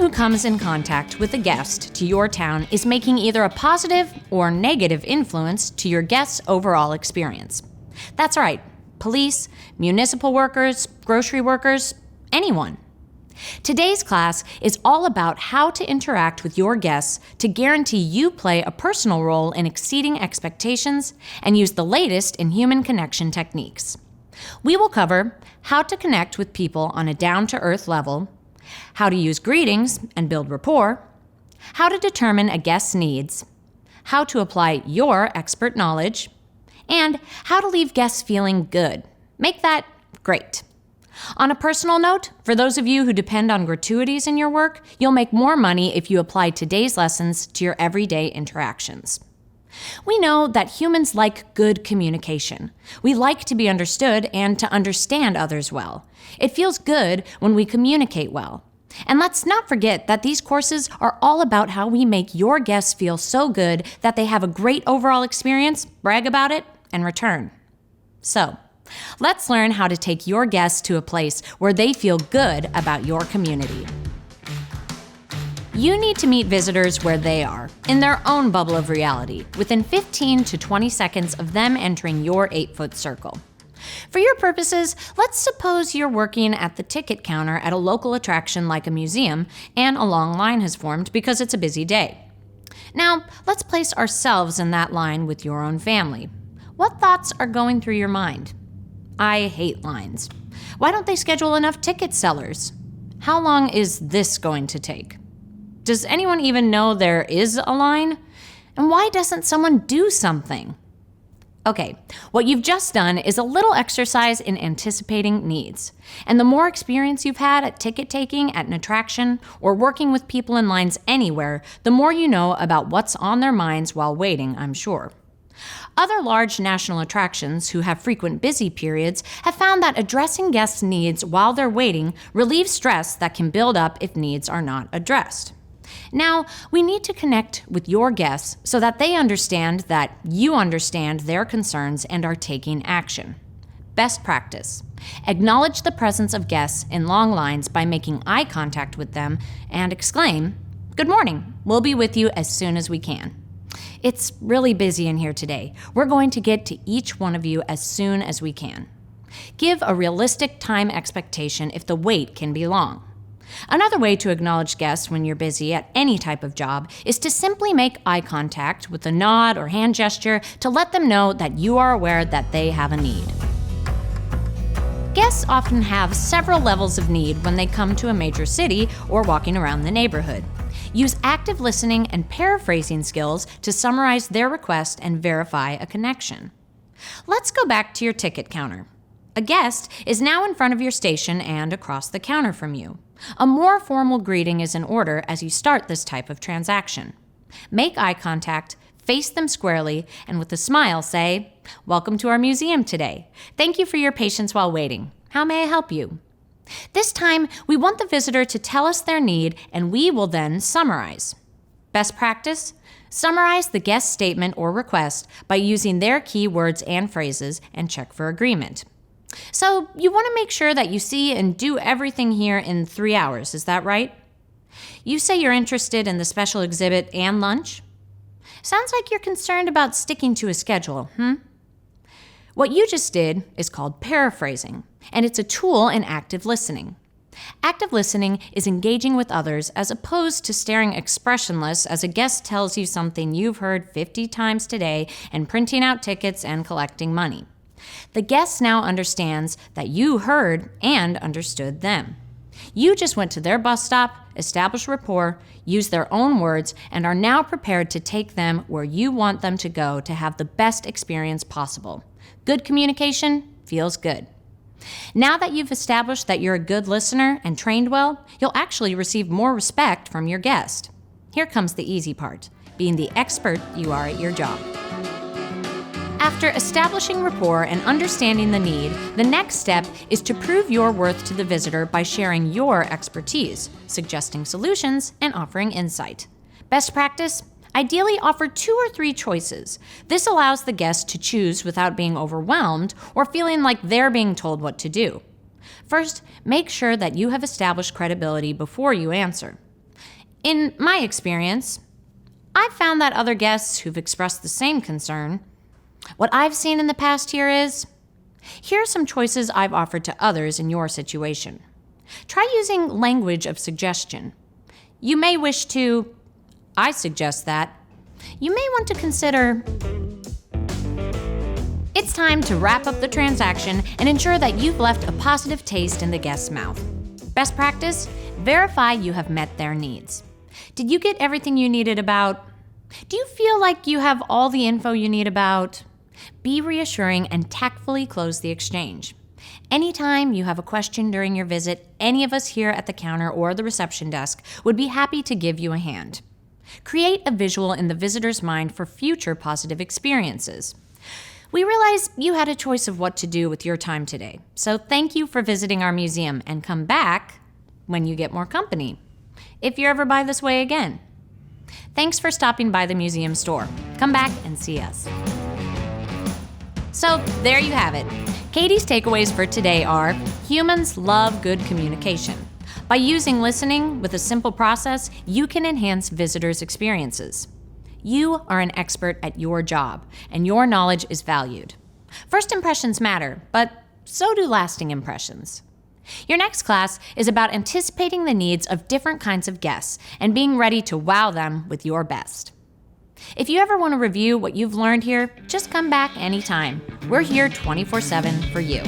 who comes in contact with a guest to your town is making either a positive or negative influence to your guest's overall experience. That's right, police, municipal workers, grocery workers, anyone. Today's class is all about how to interact with your guests to guarantee you play a personal role in exceeding expectations and use the latest in human connection techniques. We will cover how to connect with people on a down-to-earth level, how to use greetings and build rapport, how to determine a guest's needs, how to apply your expert knowledge, and how to leave guests feeling good. Make that great. On a personal note, for those of you who depend on gratuities in your work, you'll make more money if you apply today's lessons to your everyday interactions. We know that humans like good communication. We like to be understood and to understand others well. It feels good when we communicate well. And let's not forget that these courses are all about how we make your guests feel so good that they have a great overall experience, brag about it, and return. So, let's learn how to take your guests to a place where they feel good about your community. You need to meet visitors where they are, in their own bubble of reality, within 15 to 20 seconds of them entering your 8-foot circle. For your purposes, let's suppose you're working at the ticket counter at a local attraction like a museum, and a long line has formed because it's a busy day. Now, let's place ourselves in that line with your own family. What thoughts are going through your mind? I hate lines. Why don't they schedule enough ticket sellers? How long is this going to take? Does anyone even know there is a line? And why doesn't someone do something? Okay, what you've just done is a little exercise in anticipating needs. And the more experience you've had at ticket taking at an attraction or working with people in lines anywhere, the more you know about what's on their minds while waiting, I'm sure. Other large national attractions who have frequent busy periods have found that addressing guests' needs while they're waiting relieves stress that can build up if needs are not addressed. Now, we need to connect with your guests so that they understand that you understand their concerns and are taking action. Best practice: acknowledge the presence of guests in long lines by making eye contact with them and exclaim, "Good morning, we'll be with you as soon as we can." It's really busy in here today. We're going to get to each one of you as soon as we can. Give a realistic time expectation if the wait can be long. Another way to acknowledge guests when you're busy at any type of job is to simply make eye contact with a nod or hand gesture to let them know that you are aware that they have a need. Guests often have several levels of need when they come to a major city or walking around the neighborhood. Use active listening and paraphrasing skills to summarize their request and verify a connection. Let's go back to your ticket counter. A guest is now in front of your station and across the counter from you. A more formal greeting is in order as you start this type of transaction. Make eye contact, face them squarely, and with a smile say, "Welcome to our museum today. Thank you for your patience while waiting. How may I help you?" This time, we want the visitor to tell us their need, and we will then summarize. Best practice: summarize the guest statement or request by using their key words and phrases and check for agreement. So, you want to make sure that you see and do everything here in 3 hours, is that right? You say you're interested in the special exhibit and lunch? Sounds like you're concerned about sticking to a schedule, What you just did is called paraphrasing, and it's a tool in active listening. Active listening is engaging with others as opposed to staring expressionless as a guest tells you something you've heard 50 times today and printing out tickets and collecting money. The guest now understands that you heard and understood them. You just went to their bus stop, established rapport, used their own words, and are now prepared to take them where you want them to go to have the best experience possible. Good communication feels good. Now that you've established that you're a good listener and trained well, you'll actually receive more respect from your guest. Here comes the easy part: being the expert you are at your job. After establishing rapport and understanding the need, the next step is to prove your worth to the visitor by sharing your expertise, suggesting solutions, and offering insight. Best practice: ideally offer 2 or 3 choices. This allows the guest to choose without being overwhelmed or feeling like they're being told what to do. First, make sure that you have established credibility before you answer. In my experience, I've found that other guests who've expressed the same concern. What I've seen in the past year is, here are some choices I've offered to others in your situation. Try using language of suggestion. You may wish to, I suggest that. You may want to consider. It's time to wrap up the transaction and ensure that you've left a positive taste in the guest's mouth. Best practice, verify you have met their needs. Did you get everything you needed about? Do you feel like you have all the info you need about? Be reassuring and tactfully close the exchange. Anytime you have a question during your visit, any of us here at the counter or the reception desk would be happy to give you a hand. Create a visual in the visitor's mind for future positive experiences. We realize you had a choice of what to do with your time today, so thank you for visiting our museum and come back when you get more company, if you're ever by this way again. Thanks for stopping by the museum store. Come back and see us. So there you have it. Katie's takeaways for today are: humans love good communication. By using listening with a simple process, you can enhance visitors' experiences. You are an expert at your job, and your knowledge is valued. First impressions matter, but so do lasting impressions. Your next class is about anticipating the needs of different kinds of guests and being ready to wow them with your best. If you ever want to review what you've learned here, just come back anytime. We're here 24/7 for you.